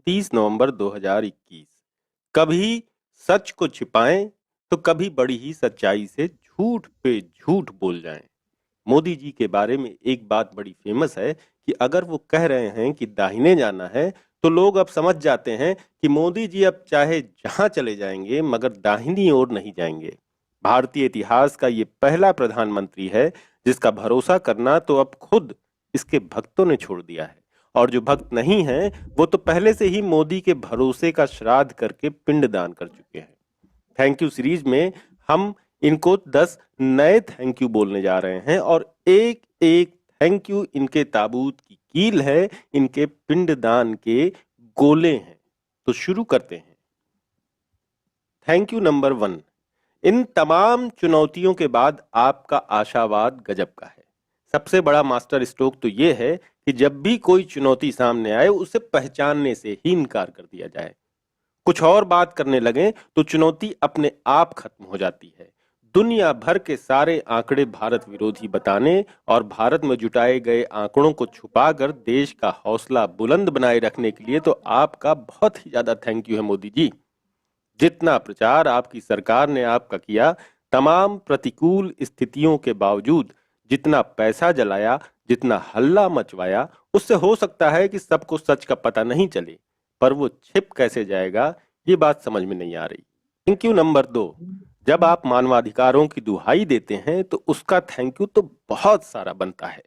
30 नवंबर 2021। कभी सच को छिपाएं तो कभी बड़ी ही सच्चाई से झूठ पे झूठ बोल जाएं। मोदी जी के बारे में एक बात बड़ी फेमस है कि अगर वो कह रहे हैं कि दाहिने जाना है तो लोग अब समझ जाते हैं कि मोदी जी अब चाहे जहां चले जाएंगे मगर दाहिनी ओर नहीं जाएंगे। भारतीय इतिहास का ये पहला प्रधानमंत्री है जिसका भरोसा करना तो अब खुद इसके भक्तों ने छोड़ दिया है। और जो भक्त नहीं हैं वो तो पहले से ही मोदी के भरोसे का श्राद्ध करके पिंडदान कर चुके हैं। थैंक यू सीरीज में हम इनको 10 नए थैंक यू बोलने जा रहे हैं और एक एक थैंक यू इनके ताबूत की कील है, इनके पिंडदान के गोले हैं। तो शुरू करते हैं। Thank you number 1। इन तमाम चुनौतियों के बाद आपका आशावाद गजब का है। सबसे बड़ा मास्टर स्ट्रोक तो ये है कि जब भी कोई चुनौती सामने आए उसे पहचानने से ही इनकार कर दिया जाए। कुछ और बात करने लगें तो चुनौती अपने आप खत्म हो जाती है। दुनिया भर के सारे आंकड़े भारत विरोधी बताने और भारत में जुटाए गए आंकड़ों को छुपाकर देश का हौसला बुलंद बनाए रखने के लिए तो आपका बहुत ही ज्यादा थैंक यू है मोदी जी। जितना प्रचार आपकी सरकार ने आपका किया, तमाम प्रतिकूल स्थितियों के बावजूद जितना पैसा जलाया, जितना हल्ला मचवाया, उससे हो सकता है कि सबको सच का पता नहीं चले, पर वो छिप कैसे जाएगा ये बात समझ में नहीं आ रही। Thank you number 2। जब आप मानवाधिकारों की दुहाई देते हैं तो उसका थैंक यू तो बहुत सारा बनता है।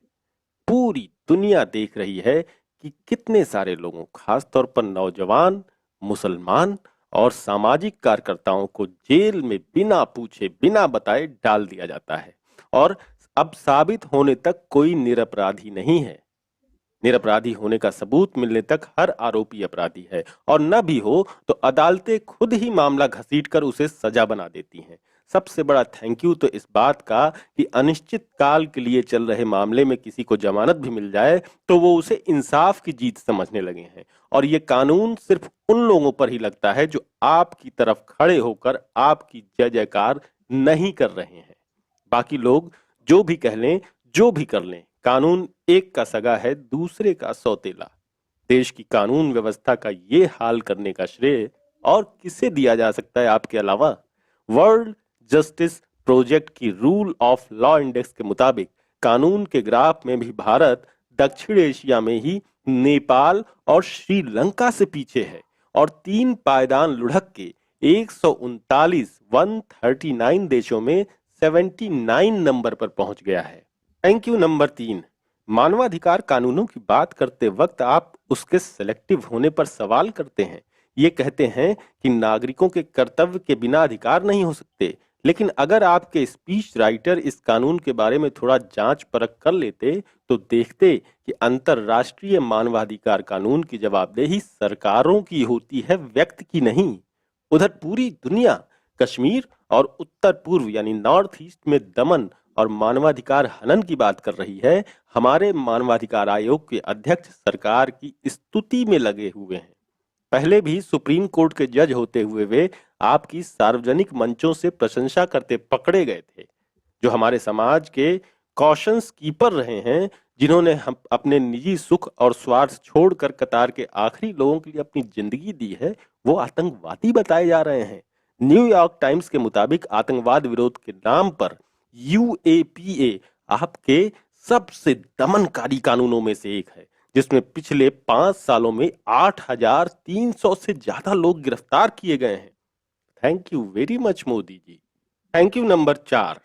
पूरी दुनिया देख रही है कि कितने सारे लोगों, खासतौर पर नौजवान, मुसलमान और सामाजिक कार्यकर्ताओं को जेल में बिना पूछे बिना बताए डाल दिया जाता है और अब साबित होने तक कोई निरपराधी नहीं है। निरपराधी होने का सबूत मिलने तक हर आरोपी अपराधी है और न भी हो तो अदालतें खुद ही मामला घसीटकर उसे सजा बना देती हैं। सबसे बड़ा थैंक यू तो इस बात का कि अनिश्चित काल के लिए चल रहे मामले में किसी को जमानत भी मिल जाए तो वो उसे इंसाफ की जीत समझने लगे हैं और ये कानून सिर्फ उन लोगों पर ही लगता है जो आपकी तरफ खड़े होकर आपकी जय जयकार नहीं कर रहे हैं। बाकी लोग जो भी कह लें, जो भी कर लें, कानून एक का सगा है, दूसरे का सौतेला। देश की कानून व्यवस्था का ये हाल करने का श्रेय और किसे दिया जा सकता है आपके अलावा? वर्ल्ड जस्टिस प्रोजेक्ट की रूल ऑफ लॉ इंडेक्स के मुताबिक कानून के ग्राफ में भी भारत दक्षिण एशिया में ही नेपाल और श्रीलंका से पीछे है और 3 पायदान लुढ़क के 139 देशों में 79 नंबर पर पहुंच गया है। Thank you number 3। मानवाधिकार कानूनों की बात करते वक्त आप उसके सेलेक्टिव होने पर सवाल करते हैं। ये कहते हैं कि नागरिकों के कर्तव्य के बिना अधिकार नहीं हो सकते, लेकिन अगर आपके स्पीच राइटर इस कानून के बारे में थोड़ा जांच परख कर लेते तो देखते कि अंतरराष्ट्रीय मानवाधिकार कानून की जवाबदेही सरकारों की होती है, व्यक्ति की नहीं। उधर पूरी दुनिया कश्मीर और उत्तर पूर्व यानी नॉर्थ ईस्ट में दमन और मानवाधिकार हनन की बात कर रही है। हमारे मानवाधिकार आयोग के अध्यक्ष सरकार की स्तुति में लगे हुए हैं। पहले भी सुप्रीम कोर्ट के जज होते हुए वे आपकी सार्वजनिक मंचों से प्रशंसा करते पकड़े गए थे। जो हमारे समाज के कॉशंस कीपर रहे हैं, जिन्होंने हम अपने निजी सुख और स्वार्थ छोड़कर कतार के आखिरी लोगों के लिए अपनी जिंदगी दी है, वो आतंकवादी बताए जा रहे हैं। न्यूयॉर्क टाइम्स के मुताबिक आतंकवाद विरोध के नाम पर यूएपीए आपके सबसे दमनकारी कानूनों में से एक है, जिसमें पिछले 5 सालों में 8,300 से ज्यादा लोग गिरफ्तार किए गए हैं। Thank you very much Modi ji. Thank you number 4।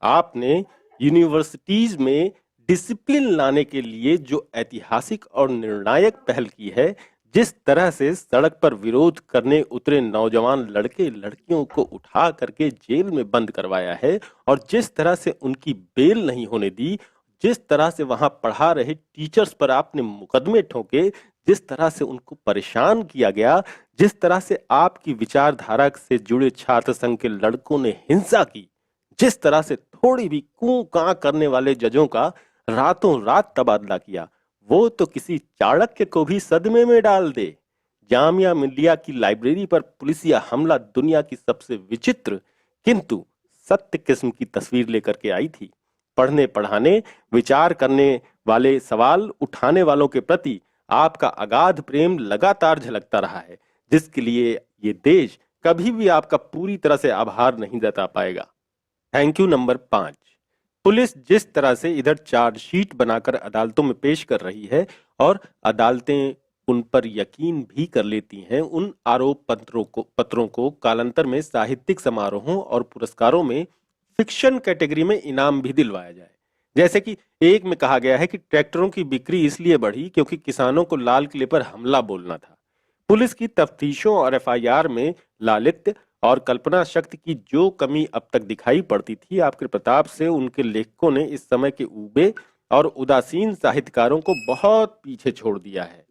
आपने यूनिवर्सिटीज में डिसिप्लिन लाने के लिए जो ऐतिहासिक और निर्णायक पहल की है, जिस तरह से सड़क पर विरोध करने उतरे नौजवान लड़के लड़कियों को उठा करके जेल में बंद करवाया है और जिस तरह से उनकी बेल नहीं होने दी, जिस तरह से वहां पढ़ा रहे टीचर्स पर आपने मुकदमे ठोके, जिस तरह से उनको परेशान किया गया, जिस तरह से आपकी विचारधारा से जुड़े छात्र संघ के लड़कों ने हिंसा की, जिस तरह से थोड़ी भी कूं कां करने वाले जजों का रातों रात तबादला किया, वो तो किसी चाणक्य को भी सदमे में डाल दे। जामिया मिलिया की लाइब्रेरी पर पुलिसिया हमला दुनिया की सबसे विचित्र किंतु सत्य किस्म की तस्वीर लेकर के आई थी। पढ़ने पढ़ाने, विचार करने वाले, सवाल उठाने वालों के प्रति आपका अगाध प्रेम लगातार झलकता रहा है, जिसके लिए ये देश कभी भी आपका पूरी तरह से आभार नहीं जता पाएगा। Thank you number 5। पुलिस जिस तरह से इधर चार्जशीट बनाकर अदालतों में पेश कर रही है और अदालतें उन पर यकीन भी कर लेती हैं, उन आरोप पत्रों को कालांतर में साहित्यिक समारोहों और पुरस्कारों में फिक्शन कैटेगरी में इनाम भी दिलवाया जाए। जैसे कि एक में कहा गया है कि ट्रैक्टरों की बिक्री इसलिए बढ़ी क्योंकि किसानों को लाल किले पर हमला बोलना था। पुलिस की तफ्तीशों और एफआईआर में लालित्य और कल्पना शक्ति की जो कमी अब तक दिखाई पड़ती थी, आपके प्रताप से उनके लेखकों ने इस समय के ऊबे और उदासीन साहित्यकारों को बहुत पीछे छोड़ दिया है।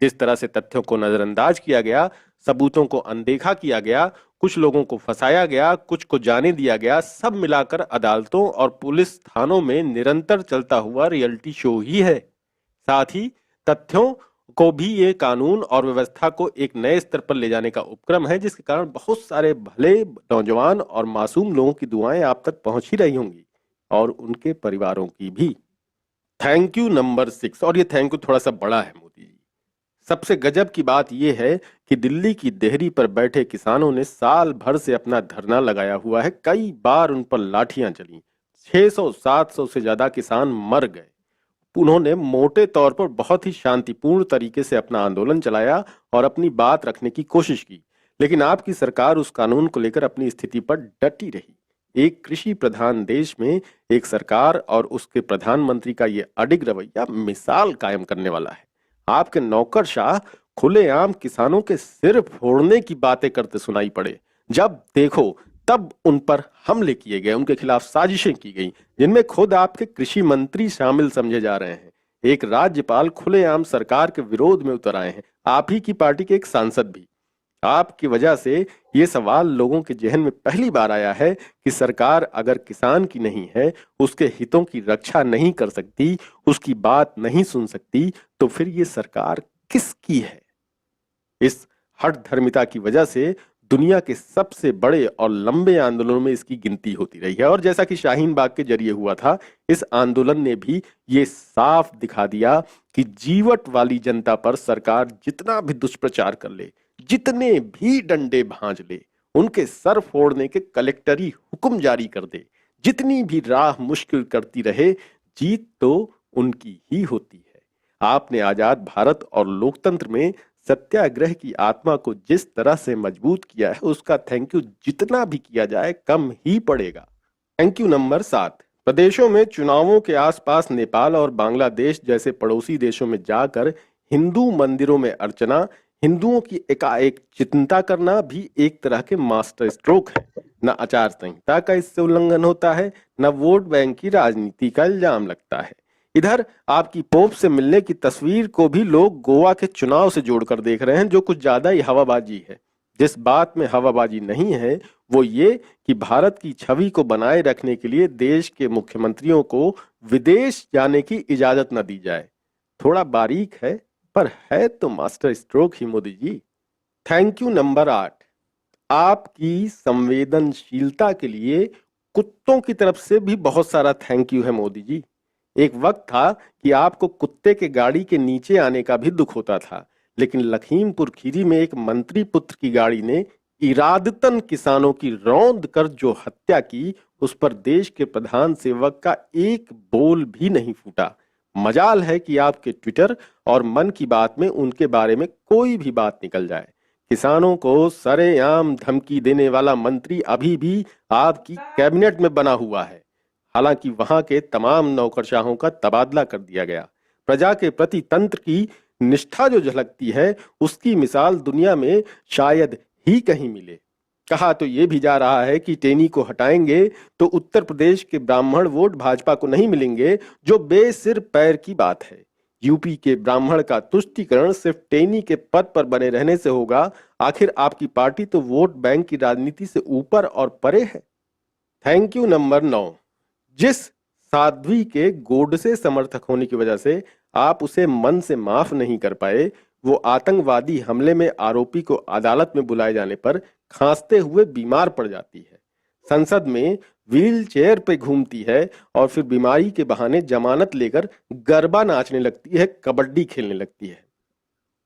जिस तरह से तथ्यों को नजरअंदाज किया गया, सबूतों को अनदेखा किया गया, कुछ लोगों को फंसाया गया, कुछ को जाने दिया गया, सब मिलाकर अदालतों और पुलिस थानों में निरंतर चलता हुआ रियलिटी शो ही है। साथ ही तथ्यों को भी ये कानून और व्यवस्था को एक नए स्तर पर ले जाने का उपक्रम है, जिसके कारण बहुत सारे भले नौजवान और मासूम लोगों की दुआएं आप तक पहुंच ही रही होंगी और उनके परिवारों की भी। Thank you number 6। और ये थैंक यू थोड़ा सा बड़ा है मोदी जी। सबसे गजब की बात यह है कि दिल्ली की देहरी पर बैठे किसानों ने साल भर से अपना धरना लगाया हुआ है। कई बार उन पर लाठियां चली, 600-700 से ज्यादा किसान मर गए। उन्होंने मोटे तौर पर बहुत ही शांतिपूर्ण तरीके से अपना आंदोलन चलाया और अपनी बात रखने की कोशिश की, लेकिन आपकी सरकार उस कानून को लेकर अपनी स्थिति पर डटी रही। एक कृषि प्रधान देश में एक सरकार और उसके प्रधानमंत्री का ये अडिग रवैया मिसाल कायम करने वाला है। आपके नौकरशाह खुलेआम किसानों के सिर फोड़ने की बातें करते सुनाई पड़े। जब देखो तब उन पर हमले किए गए, उनके खिलाफ साजिशें की गई, जिनमें खुद आपके कृषि मंत्री शामिल समझे जा रहे हैं। एक राज्यपाल खुलेआम सरकार के विरोध में उतर आए हैं, आप ही की पार्टी के एक सांसद भी। आपकी वजह से ये सवाल लोगों के जहन में पहली बार आया है कि सरकार अगर किसान की नहीं है, उसके हितों की रक्षा नहीं कर सकती, उसकी बात नहीं सुन सकती, तो फिर ये सरकार किसकी है? इस हठधर्मिता की वजह से दुनिया के सबसे बड़े और लंबे आंदोलनों में इसकी गिनती होती रही है। और जैसा कि शाहीन बाग के जरिए हुआ था, इस आंदोलन ने भी ये साफ दिखा दिया कि जीवट वाली जनता पर सरकार जितना भी दुष्प्रचार कर ले, जितने भी डंडे भांज ले, उनके सर फोड़ने के कलेक्टरी हुक्म जारी कर दे, जितनी भी राह मुश्किल करती रहे, जीत तो उनकी ही होती है। आपने आजाद भारत और लोकतंत्र में सत्याग्रह की आत्मा को जिस तरह से मजबूत किया है, उसका थैंक यू जितना भी किया जाए कम ही पड़ेगा। Thank you number 7। प्रदेशों में चुनावों के आसपास नेपाल और बांग्लादेश जैसे पड़ोसी देशों में जाकर हिंदू मंदिरों में अर्चना, हिंदुओं की एकाएक चिंता करना भी एक तरह के मास्टर स्ट्रोक है। न आचार संहिता का इससे उल्लंघन होता है, न वोट बैंक की राजनीति का इल्जाम लगता है। इधर आपकी पोप से मिलने की तस्वीर को भी लोग गोवा के चुनाव से जोड़कर देख रहे हैं, जो कुछ ज्यादा ही हवाबाजी है। जिस बात में हवाबाजी नहीं है वो ये कि भारत की छवि को बनाए रखने के लिए देश के मुख्यमंत्रियों को विदेश जाने की इजाजत न दी जाए। थोड़ा बारीक है पर है तो मास्टर स्ट्रोक ही Modi ji. Thank you number 8। आपकी संवेदनशीलता के लिए कुत्तों की तरफ से भी बहुत सारा थैंक यू है मोदी जी। एक वक्त था कि आपको कुत्ते के गाड़ी के नीचे आने का भी दुख होता था, लेकिन लखीमपुर खीरी में एक मंत्री पुत्र की गाड़ी ने इरादतन किसानों की रौंद कर जो हत्या की, उस पर देश के प्रधान सेवक का एक बोल भी नहीं फूटा। मजाल है कि आपके ट्विटर और मन की बात में उनके बारे में कोई भी बात निकल जाए। किसानों को सरेआम धमकी देने वाला मंत्री अभी भी आपकी कैबिनेट में बना हुआ है। हालांकि वहां के तमाम नौकरशाहों का तबादला कर दिया गया। प्रजा के प्रति तंत्र की निष्ठा जो झलकती है, उसकी मिसाल दुनिया में शायद ही कहीं मिले। कहा तो ये भी जा रहा है कि टेनी को हटाएंगे तो उत्तर प्रदेश के ब्राह्मण वोट भाजपा को नहीं मिलेंगे, जो बेसिर पैर की बात है। यूपी के ब्राह्मण का तुष्टीकरण सिर्फ टेनी के पद पर बने रहने से होगा। आखिर आपकी पार्टी तो वोट बैंक की राजनीति से ऊपर और परे है। Thank you number 9। जिस साध्वी के गोडसे समर्थक होने की वजह से आप उसे मन से माफ नहीं कर पाए, वो आतंकवादी हमले में आरोपी को अदालत में बुलाए जाने पर खांसते हुए बीमार पड़ जाती है। संसद में व्हील चेयर पे घूमती है और फिर बीमारी के बहाने जमानत लेकर गरबा नाचने लगती है, कबड्डी खेलने लगती है।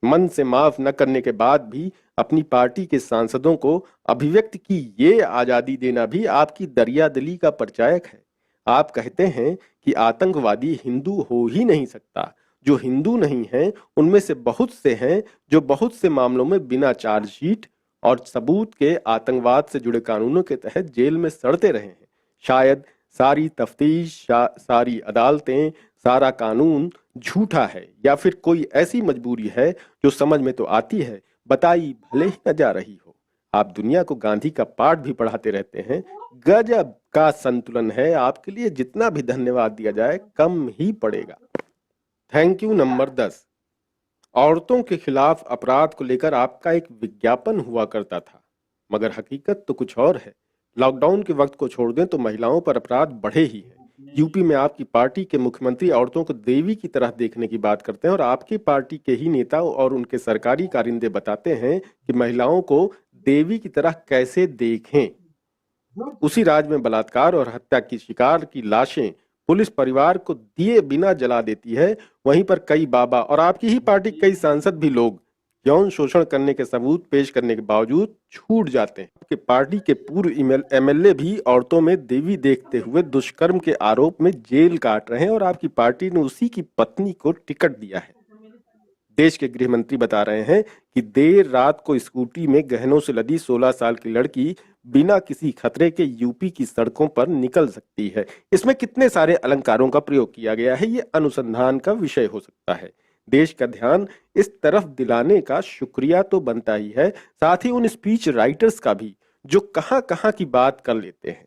मन से माफ न करने के बाद भी अपनी पार्टी के सांसदों को अभिव्यक्ति की ये आजादी देना भी आपकी दरियादिली का परिचायक है। आप कहते हैं कि आतंकवादी हिंदू हो ही नहीं सकता। जो हिंदू नहीं हैं उनमें से बहुत से हैं जो बहुत से मामलों में बिना चार्जशीट और सबूत के आतंकवाद से जुड़े कानूनों के तहत जेल में सड़ते रहे हैं। शायद सारी तफ्तीश, सारी अदालतें, सारा कानून झूठा है या फिर कोई ऐसी मजबूरी है जो समझ में तो आती है, बताई भले ही न जा रही हो। आप दुनिया को गांधी का पाठ भी पढ़ाते रहते हैं। गजब का संतुलन है, आपके लिए जितना भी धन्यवाद दिया जाए कम ही पड़ेगा। Thank you number 10। औरतों के खिलाफ अपराध को लेकर आपका एक विज्ञापन हुआ करता था, मगर हकीकत तो कुछ और है। लॉकडाउन के वक्त को छोड़ दें तो महिलाओं पर अपराध बढ़े ही हैं। यूपी में आपकी पार्टी के मुख्यमंत्री औरतों को देवी की तरह देखने की बात करते हैं और आपकी पार्टी के ही नेता और उनके सरकारी कारिंदे बताते हैं कि महिलाओं को देवी की तरह कैसे देखें। उसी राज्य में बलात्कार और हत्या की शिकार की लाशें पुलिस परिवार को दिए बिना जला देती है। वहीं पर कई बाबा और आपकी ही पार्टी के कई सांसद भी लोग यौन शोषण करने के सबूत पेश करने के बावजूद छूट जाते हैं। आपके पार्टी के पूर्व एमएलए भी औरतों में देवी देखते हुए दुष्कर्म के आरोप में जेल काट रहे हैं और आपकी पार्टी ने उसी की पत्नी को टिकट दिया है। देश के गृह मंत्री बता रहे हैं कि देर रात को स्कूटी में गहनों से लदी 16 साल की लड़की बिना किसी खतरे के यूपी की सड़कों पर निकल सकती है। इसमें कितने सारे अलंकारों का प्रयोग किया गया है, ये अनुसंधान का विषय हो सकता है। देश का ध्यान इस तरफ दिलाने का शुक्रिया तो बनता ही है, साथ ही उन स्पीच राइटर्स का भी जो कहां कहां की बात कर लेते हैं।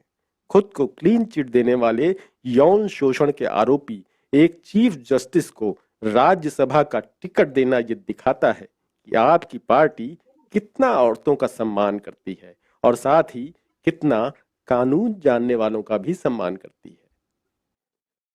खुद को क्लीन चिट देने वाले यौन शोषण के आरोपी एक चीफ जस्टिस को राज्यसभा का टिकट देना ये दिखाता है कि आपकी पार्टी कितना औरतों का सम्मान करती है और साथ ही कितना कानून जानने वालों का भी सम्मान करती है।